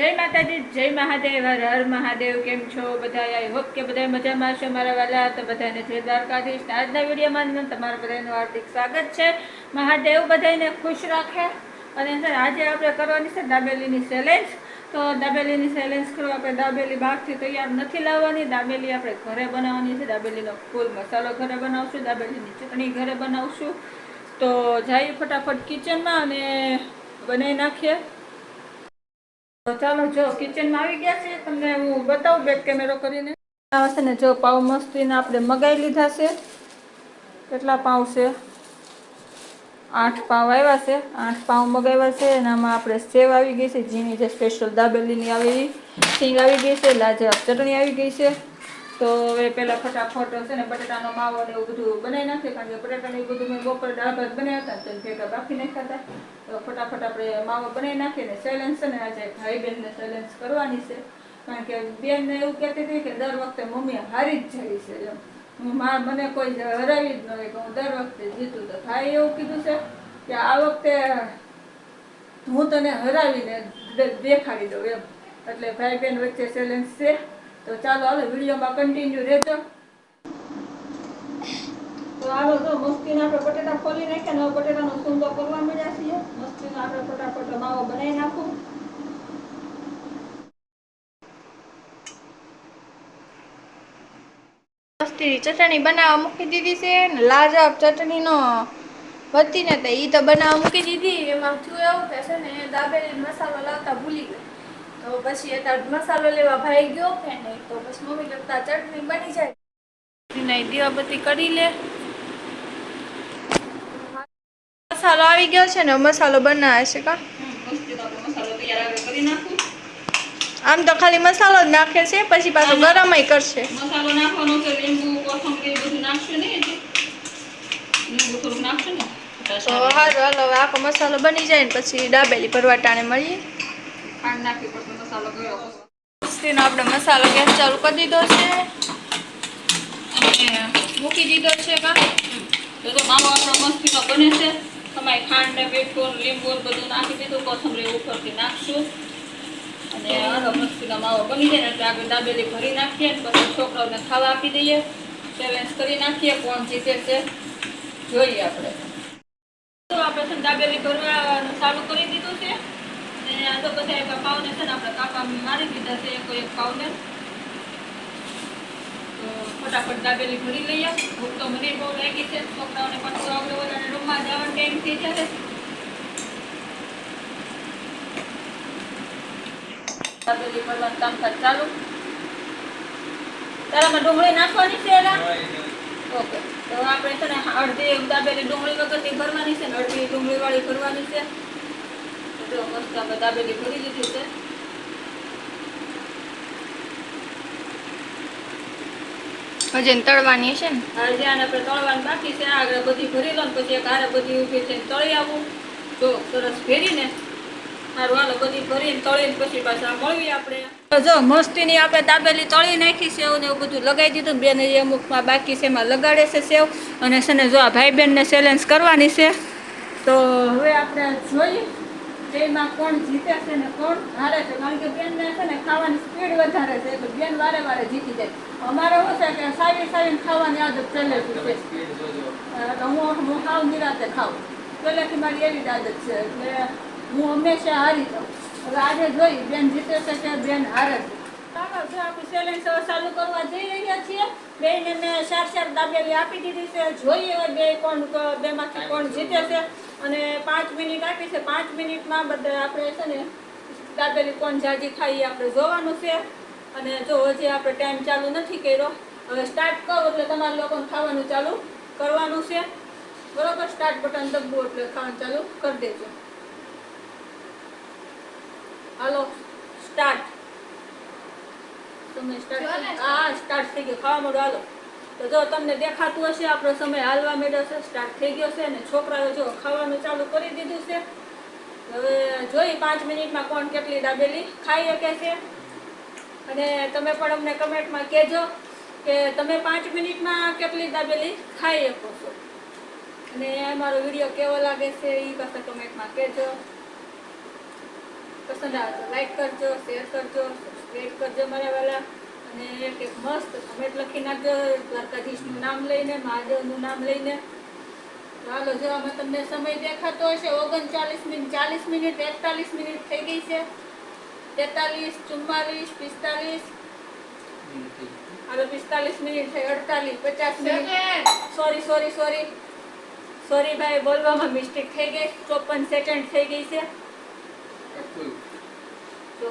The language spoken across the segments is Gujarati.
જય માતાજી, જય મહાદેવ, હર હર મહાદેવ. કેમ છો બધા? આઈ હોપ કે બધા મજામાં હશો મારા વાલા. તો બધાને જય દ્વારકાધીશ. આજના વિડીયોમાં તમારા બધાનું હાર્દિક સ્વાગત છે. મહાદેવ બધાને ખુશ રાખે. અને સર આજે આપણે કરવાની છે દાબેલીની ચેલેન્જ. તો દાબેલીની ચેલેન્જ કરવા આપણે દાબેલી બહારથી તૈયાર નથી લાવવાની. દાબેલી આપણે ઘરે બનાવવાની છે. દાબેલીનો ફૂલ મસાલો ઘરે બનાવશું, દાબેલીની ચટણી ઘરે બનાવશું. તો જઈએ ફટાફટ કિચનમાં અને બનાવી નાખીએ. તો ચાલો, જો કિચનમાં આવી ગયા છે, તમને હું બતાવું બેક કેમેરો કરીને. આ છે ને, જો પાઉં મસ્તીને આપણે મગાવી લીધા છે. કેટલા પાઉં છે? 8 પાઉં આવ્યા છે. 8 પાઉં મગાવ્યા છે. અને આમાં આપણે સેવ આવી ગઈ છે, ઝીણી જે સ્પેશિયલ દાબેલીની આવે એ. સિંગ આવી ગઈ છે, લાજવાબ ચટણી આવી ગઈ છે. તો હવે પહેલાં ફટાફટ છે ને બટેટાનો માવો ને એવું બધું બનાવી નાખીએ. કારણ કે બટેટાને એવું બધું મેં બપોર દાળ ભાત બનાવ્યા હતા, તો ભેગા બાફી નાખ્યા હતા. તો ફટાફટ આપણે માવો બનાવી નાખીએ. ને ચેલેન્જ છે ને આજે ભાઈ બહેનને ચેલેન્જ કરવાની છે. કારણ કે બેનને એવું કહેતી હતી કે દર વખતે મમ્મી હારી જ જાય છે એમ. મને કોઈ હરાવી જ ન હોય કે હું દર વખતે જીતું. તો ભાઈ એવું કીધું છે કે આ વખતે હું તને હરાવીને દેખાડી દઉં એમ. એટલે ભાઈ બહેન વચ્ચે ચેલેન્જ છે. તો ચાલો હાલો વિડીયોમાં કન્ટિન્યુ રહેજો. તો હાલો, તો મસ્તીને આપણે બટેટા ખોલી નાખ્યા ને બટેટાનો સૂંદો કરવા મળ્યા છીએ. મસ્તીને આપણે ફટાફટ માવો બનાવી નાખું. મસ્તીની ચટણી બનાવવા મૂકી દીધી છે ને લાજવાબ ચટણીનો હતી ને તો ઈ તો બનાવવા મૂકી દીધી. એમાં થયું એવું કે છે ને દાબેલી મસાલો લાવતા ભૂલી ગઈ. તો પછી અત્યારે મસાલો લેવા ભાઈ ગયો કે નહીં, તો પછી મમ્મી કરતા ચટણી બની જાય. દીવાબત્તી કરી લે. મસાલો આવી ગયો છે ને, મસાલો બનાવે છે. કા મસાલો તૈયાર કરી નાખું. આમ તો ખાલી મસાલો જ નાખે છે, પછી પાછો ગરમય કરશે. મસાલો નાખવાનો છે, લીંબુ કોથમરી બધું નાખશું ને. લીંબુ થોડું નાખશું ને તો સારું. હાલો, હવે આખો મસાલો બની જાય ને પછી દાબેલી ભરવા ટાણે મળીએ. ખાંડ નાખી પછી મસાલો ગયો. મસ્તીનો આપણે મસાલો ગેસ ચાલુ કરી દીધો છે અને મૂકી દીધો છે. કા તો માવો આપણો મસ્તીનો બને છે. તમારે ખાંડ ને મીઠું લીંબુ બધું નાખી દીધું. કોથમરી ઉપરથી નાખશું અને આનો મસ્તીનો માવો બની જાય ને એટલે આપણે દાબેલી ભરી નાખીએ ને પછી છોકરાઓને ખાવા આપી દઈએ. ચેલેન્જ કરી નાખીએ કોણ જીતે છે જોઈએ આપણે. તો આપણે દાબેલી ભરવાનું ચાલુ કરી દીધું છે. અને આ તો બધા પાવને છે ને આપણે કાપા મારી દીધા છે એક પાવને. તો ફટાફટ દાબેલી ભરી લઈએ. ભૂખ તો મને બહુ લાગી છે. છોકરાઓને પણ તો આપણે ઓલાને રૂમમાં જવાનો ટાઈમ થઈ જશે. દાબેલી ભરવાનું કામકાજ ચાલુ. તારામાં ડુંગળી નાખવાની છે એલા? ઓકે. તો આપણે છે ને અડધી દાબેલી ડુંગળી વગરની ભરવાની છે ને અડધી ડુંગળી વાળી ભરવાની છે. તો જો મસ્ત આપણે દાબેલી ભરી લીધી છે. હજી તળવાની છે ને? હા, જ્યાં આપણે તળવાની બાકી છે. આગળ બધી ભરી લો ને પછી એક હારે બધી ઊભી થઈને તળી આવું. જો સરસ ભેરીને સારું હાલો બધી ભરીને તળીને પછી પાછા મળીએ આપણે. જો મસ્તીની આપણે દાબેલી તળી નાખી. સેવ ને એવું બધું લગાવી દીધું. બેન એ અમુકમાં બાકી છે એમાં લગાડે છે સેવ. અને છે ને જો આ ભાઈ બહેનને ચેલેન્જ કરવાની છે. તો હવે આપણે જોઈએ એમાં કોણ જીતે છે ને કોણ હારે છે. કારણ કે બેનને છે ને ખાવાની સ્પીડ વધારે છે એટલે બેન વારે વારે જીતી જાય. અમારે શું છે કે સાવીને ખાવાની આદત પહેલેથી છે. એટલે હું ખાવ નિરાતે ખાઉં. પહેલેથી મારી એવી જ આદત છે એટલે હું હંમેશા હારી જાઉં. હવે આજે જોઈ બેન જીતે છે કે બેન હારે છે. ચાલો, જો આપણે ચેલેન્જ ચાલુ કરવા જઈ રહ્યા છીએ. બેને મેં 4 દાબેલી આપી દીધી છે. જોઈએ હવે બેમાંથી કોણ જીતે છે. અને 5 મિનિટ આપી છે. 5 મિનિટમાં બધા આપણે છે ને દાબેલી કોણ જાજી ખાઈએ આપણે જોવાનું છે. અને જો હજી આપણે ટાઈમ ચાલુ નથી કર્યો. હવે સ્ટાર્ટ કરો એટલે તમારે લોકોને ખાવાનું ચાલુ કરવાનું છે. બરોબર? સ્ટાર્ટ બટન દબવું એટલે ખાવાનું ચાલુ કરી દેજો. હાલો, સ્ટાર્ટ. સમય સ્ટાર્ટ. હા, સ્ટાર્ટ થઈ ગયો. ખાવા માંડો હાલો. તો જો તમને દેખાતું હશે આપણો સમય હાલવા માંડ્યો છે. સ્ટાર્ટ થઈ ગયો છે અને છોકરાઓ જો ખાવાનું ચાલુ કરી દીધું છે. હવે જોઈ 5 મિનિટમાં કોણ કેટલી દાબેલી ખાઈ શકે છે. અને તમે પણ અમને કમેન્ટમાં કહેજો કે તમે 5 મિનિટમાં કેટલી દાબેલી ખાઈ શકો છો. અને અમારો વિડીયો કેવો લાગે છે એ પાછા કમેન્ટમાં કહેજો. પસંદ આવે તો લાઈક કરજો, શેર કરજો, સબસ્ક્રાઈબ કરજો મારા વાલા. અને એક મસ્ત કમેન્ટ લખી નાખજો દ્વારકાધીશનું નામ લઈને, મહાદેવનું નામ લઈને. ચાલો જો આમાં તમને સમય દેખાતો હશે 39 મિનિટ, 40 મિનિટ, 41 મિનિટ થઈ ગઈ છે. 43, 44, 45. હવે 45 મિનિટ થઈ, 48, 50 મિનિટ. સોરી ભાઈ, બોલવામાં મિસ્ટેક થઈ ગઈ. 54 સેકન્ડ થઈ ગઈ છે. તો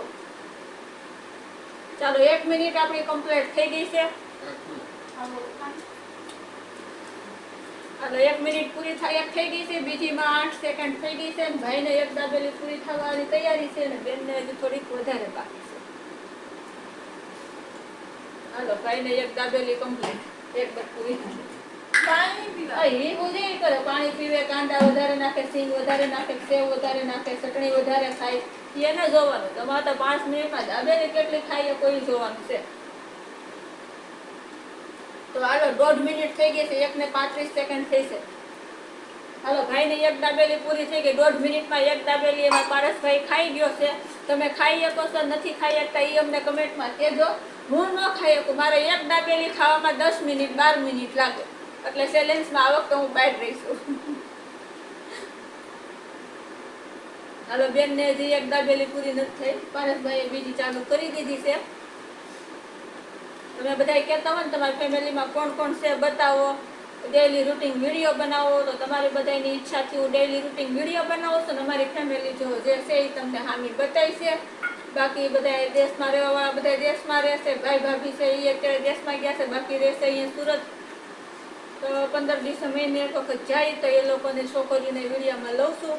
ચાલો 1 મિનિટ આપણી કમ્પ્લીટ થઈ ગઈ છે. હાલો 1 મિનિટ પૂરી થઈ ગઈ છે. બીજીમાં 8 સેકન્ડ થઈ ગઈ છે. ભાઈને એક દાબેલી પૂરી થવાની તૈયારી છે અને બેનને હજી થોડીક વધારે બાકી છે. હાલો ભાઈને એક દાબેલી કમ્પ્લીટ, એક બાદ પૂરી થઈ. પાણી પીવે, કાંદા વધારે નાખે, સિંગ વધારે નાખે, સેવ વધારે નાખે, ચટણી વધારે ખાય, એને જોવાનું. તમારે તો 5 મિનિટમાં દાબેલી કેટલી ખાઈએ કોઈ જોવાનું છે. તો હાલો 1.5 મિનિટ થઈ ગઈ છે. 1 ને 35 સેકન્ડ થઈ છે. હાલો ભાઈની એક દાબેલી પૂરી થઈ ગઈ. 1.5 મિનિટમાં એક દાબેલી એમાં પારસભાઈ ખાઈ ગયો છે. તમે ખાઈ શકો છો, નથી ખાઈ શકતા એ અમને કમેન્ટમાં કહેજો. હું ન ખાઈ શકું, મારે એક દાબેલી ખાવામાં 10 મિનિટ 12 મિનિટ લાગે. એટલે ચેલેન્જમાં આ વખતે હું બહાર રહીશું. હાલો બેનને હજી એક દાબેલી પૂરી નથી થઈ. પારસભાઈએ બીજી ચાલુ કરી દીધી છે. તમે બધા કહેતા હોય ને તમારી ફેમિલીમાં કોણ કોણ છે બતાવો, ડેઈલી રૂટીન વિડીયો બનાવો. તો તમારી બધાની ઈચ્છાથી હું ડેઈલી રૂટીન વિડીયો બનાવું છું. અમારી ફેમિલી જો જે છે એ તમને હામી બતાવી છે. બાકી બધા દેશમાં રહેવાવાળા બધા દેશમાં રહેશે. ભાઈ ભાભી છે એ અત્યારે દેશમાં ગયા છે, બાકી રહેશે અહીંયા સુરત. તો 15 દિવસે મહિને એક વખત જાય તો એ લોકોને છોકરીઓને વિડીયોમાં લઉં છું.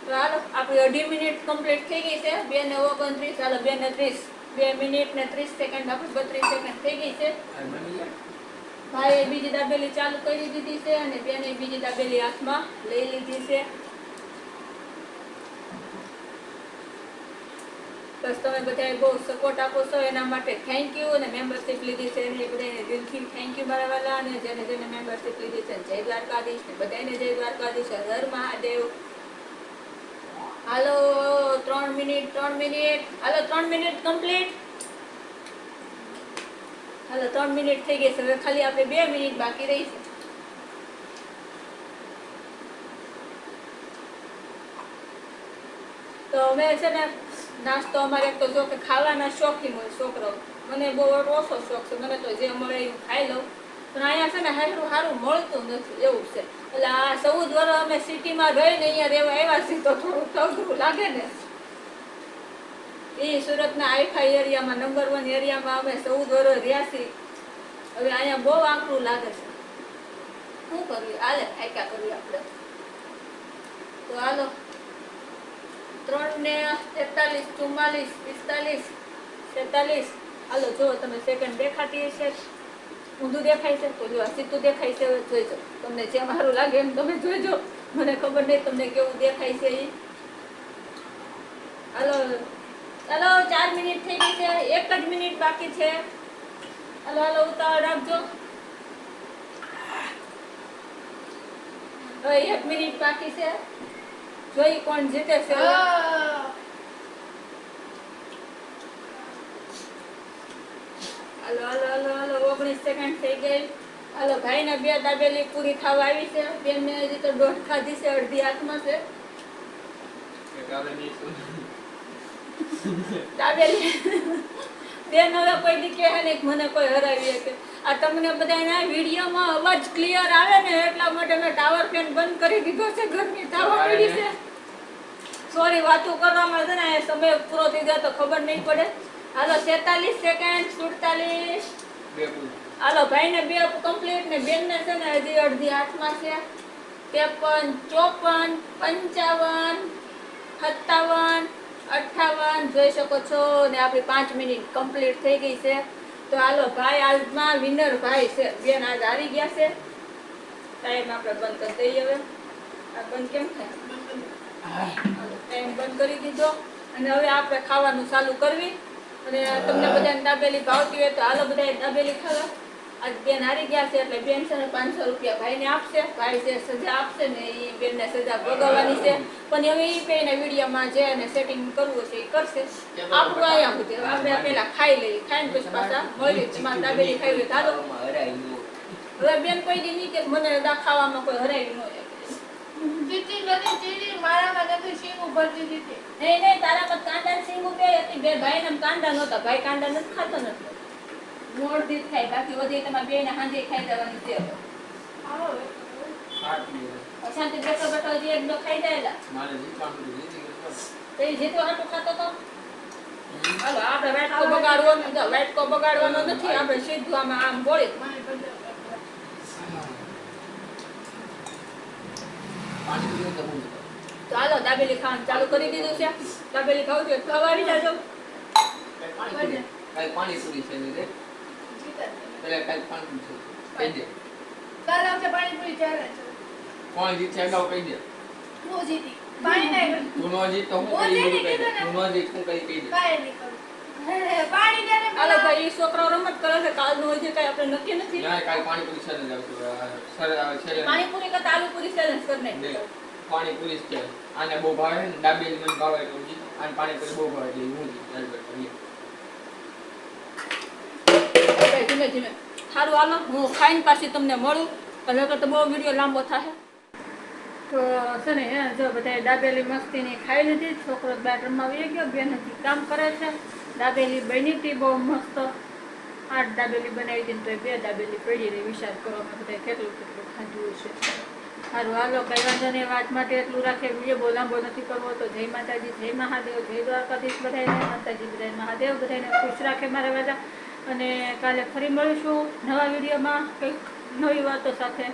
તો હાલો આપણી 2.5 મિનિટ કમ્પ્લીટ થઈ ગઈ છે. 2 ને 29, હાલો 2 ને 30, 2 મિનિટ ને 30 સેકન્ડ, આપણી 32 સેકન્ડ થઈ ગઈ છે. ભાઈએ બીજી દાબેલી ચાલુ કરી દીધી છે અને બેને બીજી દાબેલી હાથમાં લઈ લીધી છે. બસ તમે બધાએ બહુ સપોર્ટ આપો છો એના માટે થેન્ક યુ. અને મેમ્બરશીપ લીધી છે એને બધાને દિલથી થેન્ક યુ મારા વાલા. અને જેને જેને મેમ્બરશીપ લીધી છે જય દ્વારકાધીશ ને બધાને જય દ્વારકાધીશ, હર મહાદેવ. હાલો 3 મિનિટ, હાલો 3 મિનિટ કમ્પ્લીટ. હાલો 3 મિનિટ થઈ ગઈ છે. હવે ખાલી આપણે 2 મિનિટ બાકી રહી છે. તો અમે છે ને નાસ્તો અમારે તો જો કે ખાવાના શોખીન હોય છોકરાઓ. મને બહુ ઓછો શોખ છે, મને તો જે મળે એવું ખાઈ લઉં. પણ અહીંયા છે ને સારું મળતું નથી એવું છે. એટલે આ 14 વર્ષ અમે સિટીમાં રહીને અહીંયા રહેવા આવ્યા છીએ તો થોડું અઘરું લાગે ને. એ સુરતના આઈફાઈ એરિયામાં નંબર 1 એરિયામાં અમે 14 વર્ષ રહ્યા છીએ. હવે અહીંયા બહુ આકરું લાગે છે. શું કરવી, હાલે આયકા કરવી આપણે. તો હાલો 3 ને 43, 44, 45, 46. હાલો જો તમે સેકન્ડ દેખાતી હશે, ઊંધું દેખાય છે તો જો સીધું દેખાય છે. જોઈજો, તમને જે સારું લાગે એમ તમે જોઈજો. મને ખબર નહીં તમને કેવું દેખાય છે એ. હાલો 4 મિનિટ થઈ ગઈ છે. 1 જ મિનિટ બાકી છે. હાલો ઉતાવળ રાખજો. હવે 1 મિનિટ બાકી છે. જોઈ કોણ જીતે છે. હાલો 19 સેકન્ડ થઈ ગઈ. હાલો ભાઈને 2 દાબેલી પૂરી થવા આવી છે. બેનને હજી તો 1.5 ખાધી છે, અડધી હાથમાં છે દાબેલી. બેન હવે કોઈ દી કહે ને મને કોઈ હરાવી શકે. આ તમને બધાના વિડીયોમાં અવાજ ક્લિયર આવે ને એટલા માટે મેં ટાવર ફેન બંધ કરી દીધો છે. ગરમી થવા મળી છે. સોરી, વાતો કરવામાં છે ને સમય પૂરો થઈ જાય તો ખબર નહીં પડે. હાલો 46 સેકન્ડ, 47. હાલો ભાઈને 2 કમ્પ્લીટ ને બેનને છે ને હજી અડધી હાથમાં છે. 53, 54, 55, 57, 58 જોઈ શકો છો. ને આપણી 5 મિનિટ કમ્પ્લીટ થઈ ગઈ છે. તો હાલો ભાઈ આજમાં વિનર ભાઈ છે. બેન આજ હારી ગયા છે. ટાઈમ આપણે બંધ કરી દઈએ. હવે આ બંધ કેમ થાય? ટાઈમ બંધ કરી દીધો. અને હવે આપણે ખાવાનું ચાલુ કરવી. અને તમને બધાને દાબેલી ભાવતી હોય તો હાલો બધા દાબેલી ખાવા. આજ બેન હારી ગયા છે એટલે બેન છે ને 500 રૂપિયા ભાઈને આપશે, ભાઈ જે સજા આપશે ને એ બેનને સજા ભોગવવાની છે. પણ હવે એ બેને વિડીયોમાં જે એને સેટિંગ કરવું છે એ કરશે. આપણું અહીંયા સુધી આપણે પેલા ખાઈ લઈએ, ખાઈને પછી પાછા મળી તમારે દાબેલી ખાઈ લે ચાલો. હવે બેન કોઈ દી નહીં કે મને ખાવામાં કોઈ હરાવી ન જાય. ચીચી નથી ચીરી મારામાં નથી સિંગ ઉપરથી દીધી. નહીં તારામાં કાંદા સિંગ ઉભે હતી બે ભાઈને કાંદા નહોતા, ભાઈ કાંદા નથી ખાતો નથી. મોડ દી ખાય બાકી વધી તમારે બેને હાંજે ખાઈ જવાની છે. આવો અશાંતિ બેઠો બેઠો હજી એક દો ખાઈ જાયલા. તો એ જેટલો હાટું ખાતો તો હાલો આપણે વાટકો બગાડવાનો નથી. આપણે સીધું આમાં આમ બોળી તો હાલો દાબેલી ખાવાનું ચાલુ કરી દીધું છે. દાબેલી ખાવું છે ખવાડી જાજો. પાણીપુરી છે ને રે પેલા કાલ પાણીપુરી કહી દે કાલ આપણે પાણીપુરી ચાલે છે. કોણ જીતે અગાઉ કહી દે. હું જીતી પાણી નહીં તું નો જીત તો હું કઈ બોલું કહી દે. તું નો જીત હું કઈ કહી દે. કાઈ નહીં કરું. પાણી દેને હાલો ભાઈ એ છોકરાઓ રમત કરે છે. કાલનું હજી કઈ આપણે નક્કી નથી. ના કાલ પાણીપુરી છે ને સર પાણીપુરી કરતા આલુપુરી ચેલેન્જ કરી નાખી. પાણીપુરી છે આને બહુ ભાવે ને દાબેલી મને ભાવે તો જીત અને પાણીપુરી બહુ ભાવે એટલે હું જીત ધીમે ધીમે સારું હાલો હું ખાઈને પાછી તમને મળું. એટલે તો બહુ વિડીયો લાંબો થાય. તો છે ને જો બધા દાબેલી મસ્તીની ખાઈ લીધી. છોકરો બાર રમવા આવી ગયો, બેન હજી કામ કરે છે. દાબેલી બની હતી બહુ મસ્ત. 8 દાબેલી બનાવી હતી તો 2 દાબેલી પડી રહી. વિચાર કરો અમે બધા કેટલું ખાધું છે. સારું હાલો કઈ વાંધો નહીં. વાત માટે એટલું રાખે. વિડીયો બહુ લાંબો નથી કરવો. તો જય માતાજી, જય મહાદેવ, જય દ્વારકાધીશ બધાને. માતાજી બધાને મહાદેવ બધાને ખુશ રાખે મારા બધા. અને કાલે ફરી મળીશું નવા વિડીયોમાં કંઈક નવી વાતો સાથે,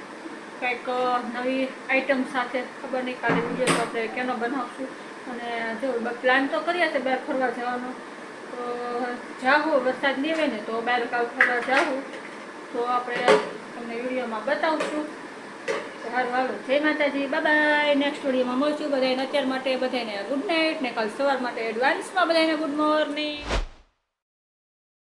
કંઈક નવી આઈટમ સાથે. ખબર નહીં કાલે વિડીયો તો આપણે કેનો બનાવશું. અને જો પ્લાન તો કર્યા છે બહાર ફરવા જવાનો. તો જાવું વરસાદ નહીં હોય ને તો બહાર કાલ ફરવા જાવું તો આપણે તમને વિડીયોમાં બતાવશું. સારું હાલો જય માતાજી, બાય. નેક્સ્ટ વિડીયોમાં મળશું. બધાને અત્યાર માટે બધાને ગુડ નાઇટ ને કાલ સવાર માટે એડવાન્સમાં બધાને ગુડ મોર્નિંગ.